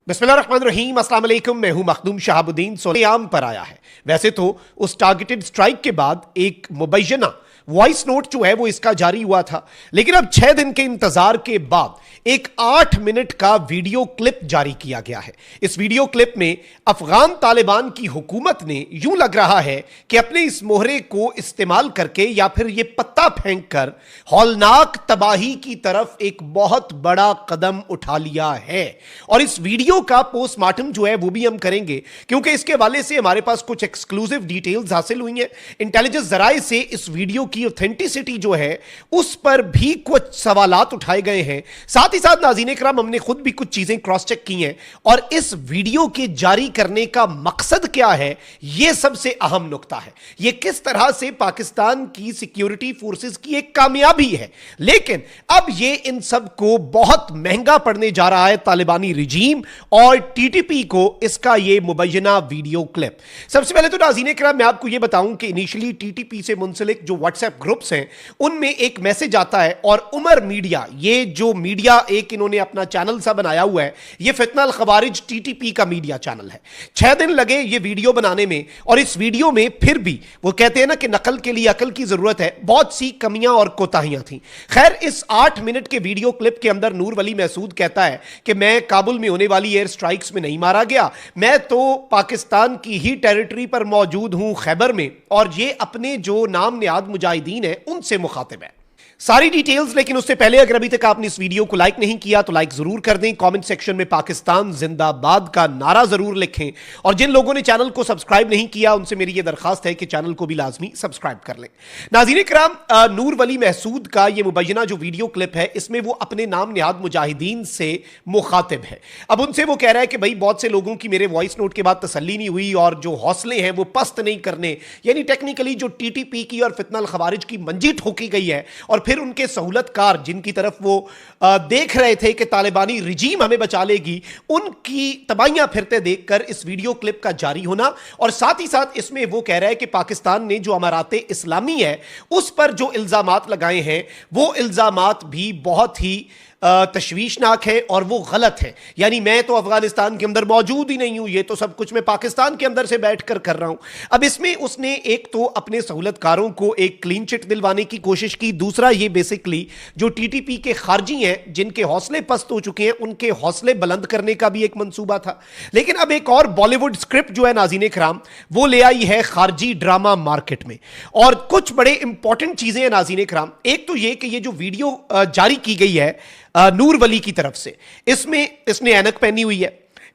बिस्मिल्लाहिर्रहमानिर्रहीम, अस्सलाम वालेकुम। मैं हूं मखदूम शहाबुद्दीन। सोलेयाम पर आया है। वैसे तो उस टारगेटेड स्ट्राइक के बाद एक मुबैना वॉइस नोट जो है वो इसका जारी हुआ था, लेकिन अब 6 दिन के इंतजार के बाद एक 8 मिनट का वीडियो क्लिप जारी किया गया है। इस वीडियो क्लिप में अफगान तालिबान की हुकूमत ने यूं लग रहा है कि अपने इस मोहरे को इस्तेमाल करके या फिर यह पत्ता फेंक कर हौलनाक तबाही की तरफ एक बहुत बड़ा कदम उठा लिया है। और इस वीडियो का पोस्टमार्टम जो है वो भी हम करेंगे, क्योंकि इसके हवाले से हमारे पास कुछ एक्सक्लूसिव डिटेल्स हासिल हुई हैं। इंटेलिजेंस जराए से इस वीडियो की ऑथेंटिसिटी जो है उस पर भी कुछ सवालात उठाए गए हैं। साथ ही साथ नाज़रीन इकराम, हमने खुद भी कुछ चीजें क्रॉस चेक की हैं और इस वीडियो के जारी करने का मकसद क्या है, यह सबसे अहम नुक्ता है। यह किस तरह से पाकिस्तान की सिक्योरिटी फोर्सेस की एक कामयाबी है, लेकिन अब यह इन सब को बहुत महंगा पड़ने जा रहा है तालिबानी रिजीम और टीटीपी को इसका यह मुबैना वीडियो क्लिप। सबसे पहले तो नाज़रीन इकराम, मैं आपको यह बताऊं कि इनिशियली टीटीपी से मुंसलिक जो व्हाट्सएप ग्रुप्स हैं उनमें एक मैसेज आता है और उमर मीडिया, ये जो मीडिया एक इन्होंने अपना चैनल सा बनाया हुआ है, ये फितना अल खवारिज टीटीपी का मीडिया चैनल है। 6 दिन लगे ये वीडियो बनाने में और इस वीडियो में फिर भी वो कहते हैं ना कि नकल के लिए अकल की जरूरत है, बहुत सी कमियां और कोताहियां थी। खैर, इस 8 मिनट के वीडियो क्लिप के अंदर नूर वली महसूद कहता है कि मैं काबुल में होने वाली एयर स्ट्राइक्स में नहीं मारा गया, मैं तो पाकिस्तान की ही टेरिटरी पर मौजूद हूं, खैबर में, और ये अपने जो नाम निहाद मुजाहिदीन है उनसे मुखातिब है। सारी डिटेल्स, लेकिन उससे पहले अगर अभी तक आपने इस वीडियो को लाइक नहीं किया तो लाइक जरूर कर दें। कमेंट सेक्शन में पाकिस्तान जिंदाबाद का नारा जरूर लिखें और जिन लोगों ने चैनल को सब्सक्राइब नहीं किया उनसे मेरी यह दरखास्त है कि चैनल को भी लाजमी सब्सक्राइब कर लें। नाज़रीन इकराम, नूर वली महसूद का यह मुबैना जो वीडियो क्लिप है, इसमें वो अपने नाम निहाद मुजाहिदीन से मुखातिब है। अब उनसे वो कह रहा है कि भाई, बहुत से लोगों की मेरे वॉइस नोट के बाद तसल्ली नहीं हुई और जो हौसले हैं वो पस्त नहीं करने, यानी टेक्निकली जो टीटीपी की और फितना अल खवारिज की मंजी ठोकी गई है और फिर उनके सहूलतकार जिनकी तरफ वो देख रहे थे कि तालिबानी रिजीम हमें बचा लेगी, उनकी तबाहियां फिरते देखकर इस वीडियो क्लिप का जारी होना। और साथ ही साथ इसमें वो कह रहा है कि पाकिस्तान ने जो अमारात इस्लामी है उस पर जो इल्जामात लगाए हैं वो इल्जामात भी बहुत ही तशवीशनाक है और वो गलत है। यानी मैं तो अफगानिस्तान के अंदर मौजूद ही नहीं हूं, ये तो सब कुछ मैं पाकिस्तान के अंदर से बैठकर कर रहा हूं। अब इसमें उसने एक तो अपने सहूलतकारों को एक क्लीन चिट दिलवाने की कोशिश की, दूसरा ये बेसिकली जो टीटीपी के खारजी हैं जिनके हौसले पस्त हो चुके हैं उनके हौसले बुलंद करने का भी एक मंसूबा था। लेकिन अब एक और बॉलीवुड स्क्रिप्ट जो है नाज़रीन इकराम वो ले आई है खारजी ड्रामा मार्केट में, और कुछ बड़े इंपॉर्टेंट चीजें हैं नाज़रीन इकराम। एक तो ये कि ये जो वीडियो जारी की गई है नूर वली की तरफ से, इसमें इसने ऐनक पहनी हुई है।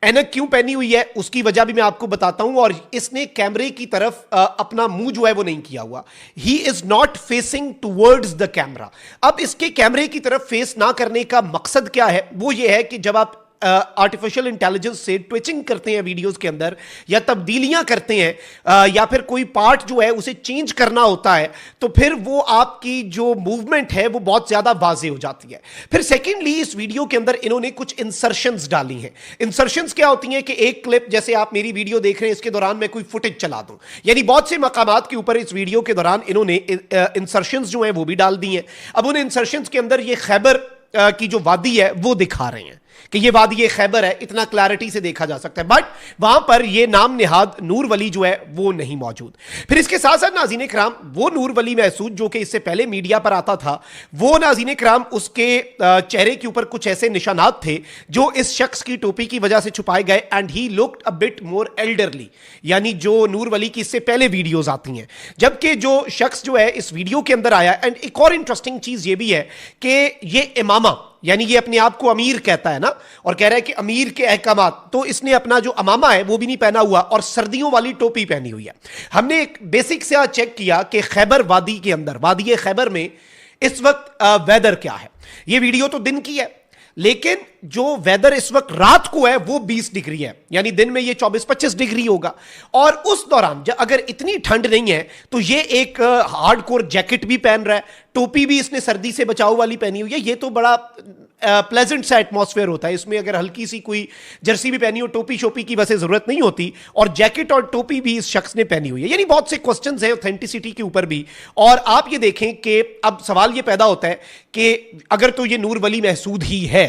ऐनक क्यों पहनी हुई है उसकी वजह भी मैं आपको बताता हूं। और इसने कैमरे की तरफ अपना मुंह जो है वो नहीं किया हुआ, he is not facing towards the camera. अब इसके कैमरे की तरफ फेस ना करने का मकसद क्या है, वो ये है कि जब आप आर्टिफिशियल इंटेलिजेंस से ट्विचिंग करते हैं वीडियोस के अंदर या तब्दीलियां करते हैं या फिर कोई पार्ट जो है उसे चेंज करना होता है, तो फिर वो आपकी जो मूवमेंट है वो बहुत ज्यादा वाज़ेह हो जाती है। फिर सेकेंडली, इस वीडियो के अंदर इन्होंने कुछ इंसर्शंस डाली हैं। इंसर्शंस क्या होती हैं कि एक क्लिप, जैसे आप मेरी वीडियो देख रहे हैं, इसके दौरान मैं कोई फुटेज चला दूं, यानी बहुत से मकामात के ऊपर इस वीडियो के दौरान इन्होंने इंसर्शंस जो है वो भी डाल दी हैं। अब उन इंसर्शंस के अंदर ये खैबर की जो वादी है वो दिखा रहे हैं कि ये वादी ये खैबर है, इतना क्लैरिटी से देखा जा सकता है, बट वहां पर ये नाम निहाद नूर वली जो है वो नहीं मौजूद। फिर इसके साथ साथ नाज़रीन इकराम, वो नूर वली महसूद जो कि इससे पहले मीडिया पर आता था, वो नाज़रीन इकराम उसके चेहरे के ऊपर कुछ ऐसे निशानात थे जो इस शख्स की टोपी की वजह से छुपाए गए, and he looked a bit more elderly, यानी जो नूर वली की इससे पहले वीडियोज आती हैं। जबकि जो शख्स जो है इस वीडियो के अंदर आया, एंड एक और इंटरेस्टिंग चीज ये भी है कि ये इमामा, यानी ये अपने आप को अमीर कहता है ना, और कह रहा है कि अमीर के अहकामात, तो इसने अपना जो अमामा है वो भी नहीं पहना हुआ और सर्दियों वाली टोपी पहनी हुई है। हमने एक बेसिक से चेक किया कि खैबर वादी के अंदर, वादी खैबर में इस वक्त वेदर क्या है। ये वीडियो तो दिन की है, लेकिन जो वेदर इस वक्त रात को है वो 20 डिग्री है, यानी दिन में ये 24-25 डिग्री होगा। और उस दौरान अगर इतनी ठंड नहीं है तो ये एक हार्डकोर जैकेट भी पहन रहा है, टोपी भी इसने सर्दी से बचाव वाली पहनी हुई है। ये तो बड़ा प्लेजेंट सा एटमॉस्फेयर होता है, इसमें अगर हल्की सी कोई जर्सी भी पहनी हो, टोपी शोपी की वैसे जरूरत नहीं होती, और जैकेट और टोपी भी इस शख्स ने पहनी हुई है। यानी बहुत से क्वेश्चंस हैं ऑथेंटिसिटी के ऊपर भी। और आप ये देखें कि अब सवाल ये पैदा होता है कि अगर तो ये नूर वली महसूद ही है,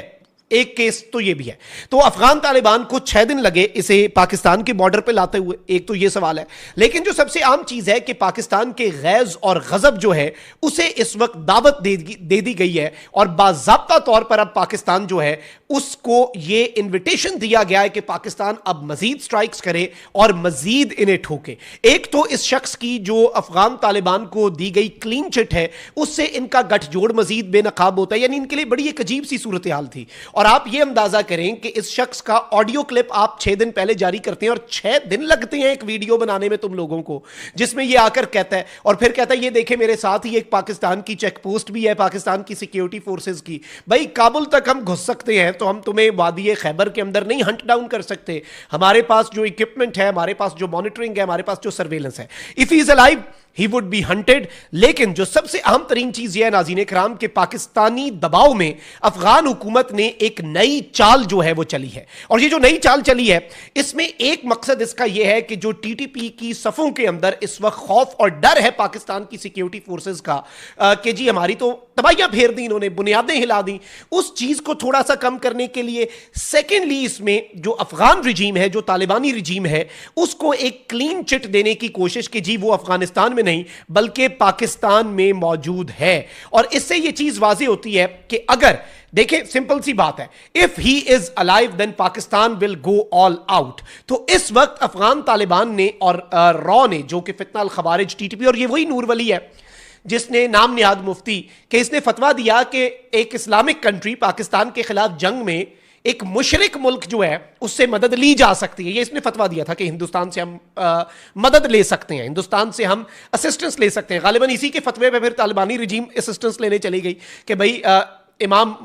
एक केस तो ये भी है। तो अफगान तालिबान को 6 दिन लगे इसे पाकिस्तान के बॉर्डर पे लाते हुए, एक तो ये सवाल है। लेकिन जो सबसे आम चीज है कि पाकिस्तान के गैज और गजब जो है उसे इस वक्त दावत दे दी गई है और बाज़ाब्ता तौर पर अब पाकिस्तान जो है उसको ये इन्विटेशन दिया गया है कि पाकिस्तान अब मजीद स्ट्राइक्स करे और मजीद इन्हें ठोके। एक तो इस शख्स की जो अफगान तालिबान को दी गई क्लीन चिट है उससे इनका गठजोड़ मजीद बेनकाब होता है, यानी इनके लिए बड़ी एक अजीब सी सूरत हाल थी। और आप ये अंदाजा करें कि इस शख्स का ऑडियो क्लिप आप 6 दिन पहले जारी करते हैं और 6 दिन लगते हैं एक वीडियो बनाने में तुम लोगों को, जिसमें ये आकर कहता है और फिर कहता है ये देखे मेरे साथ ही एक पाकिस्तान की चेक पोस्ट भी है, पाकिस्तान की सिक्योरिटी फोर्सेस की। भाई काबुल तक हम घुस सकते हैं तो हम तुम्हें वादी खैबर के अंदर नहीं हंट डाउन कर सकते। हमारे पास जो इक्विपमेंट है, हमारे पास जो मॉनिटरिंग है, हमारे पास जो सर्वेलेंस है, if he is alive he would be hunted. लेकिन जो सबसे अहम तरीन चीज यह है नाज़रीन कराम के पाकिस्तानी दबाव में अफगान हुकूमत ने एक नई चाल जो है वो चली है। और ये जो नई चाल चली है इसमें एक मकसद इसका यह है कि जो टीटीपी की सफों के अंदर इस वक्त खौफ और डर है पाकिस्तान की सिक्योरिटी फोर्सेस का कि जी हमारी तो तबाहियां फेर दी इन्होंने, बुनियादें हिला दी, उस चीज को थोड़ा सा कम करने के लिए सेकेंडली इसमें जो अफगान रिजीम है, जो तालिबानी रिजीम है, उसको एक क्लीन चिट देने की कोशिश कि जी वो अफगानिस्तान में नहीं बल्कि पाकिस्तान में मौजूद है। और इससे यह चीज वाज़ेह होती है कि अगर देखिए सिंपल सी बात है, if he is alive then Pakistan will go all out. तो इस वक्त अफगान तालिबान ने और रॉ ने, जो कि फितना अल खवारिज टीटीपी, और ये वही नूर वली है जिसने नाम निहाद मुफ्ती के इसने फतवा दिया कि एक इस्लामिक कंट्री पाकिस्तान के खिलाफ जंग में एक मुशरिक मुल्क जो है उससे मदद ली जा सकती है। ये इसने फतवा दिया था कि हिंदुस्तान से हम मदद ले सकते हैं, हिंदुस्तान से हम असिस्टेंस ले सकते हैं। गालिबन इसी के फतवे पे फिर तालिबानी रिजीम असिस्टेंस लेने चली गई कि भाई इमाम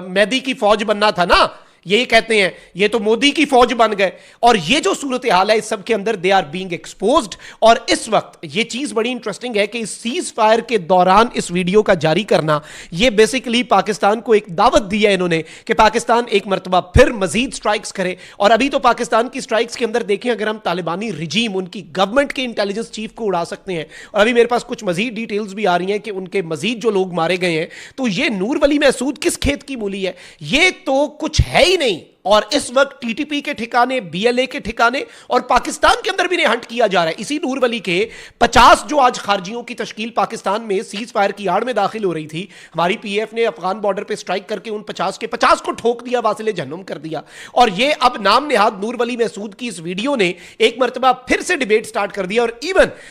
मेहदी की फौज बनना था ना, ये कहते हैं ये तो मोदी की फौज बन गए। और ये जो सूरत हाल है इस सब के अंदर दे आर बीइंग एक्सपोज्ड। और इस वक्त ये चीज बड़ी इंटरेस्टिंग है कि इस सीज फायर के दौरान इस वीडियो का जारी करना, ये बेसिकली पाकिस्तान को एक दावत दी है इन्होंने कि पाकिस्तान एक मरतबा फिर मजीद स्ट्राइक्स करे। और अभी तो पाकिस्तान की स्ट्राइक्स के अंदर देखें, अगर हम तालिबानी रिजीम, उनकी गवर्नमेंट के इंटेलिजेंस चीफ को उड़ा सकते हैं, और अभी मेरे पास कुछ मजीद डिटेल्स भी आ रही हैं कि उनके मजीद जो लोग मारे गए हैं, तो ये नूर वली महसूद किस खेत की मूली है, ये तो कुछ है ही नहीं। और इस वक्त टीटीपी के ठिकाने, बीएलए के ठिकाने और पाकिस्तान के अंदर भी हंट किया जा रहा है। इसी नूर वली के 50 जो आज खारजियों की तश्कील पाकिस्तान में सीज फायर की आड़ में दाखिल हो रही थी, हमारी पीएफ ने अफगान बॉर्डर पे स्ट्राइक करके उन 50 के 50 को ठोक दिया, वासिले जहन्नुम कर दिया। और ये अब नाम निहाद नूर वली महसूद की इस वीडियो ने एक मरतबा फिर से डिबेट स्टार्ट कर दिया। और इवन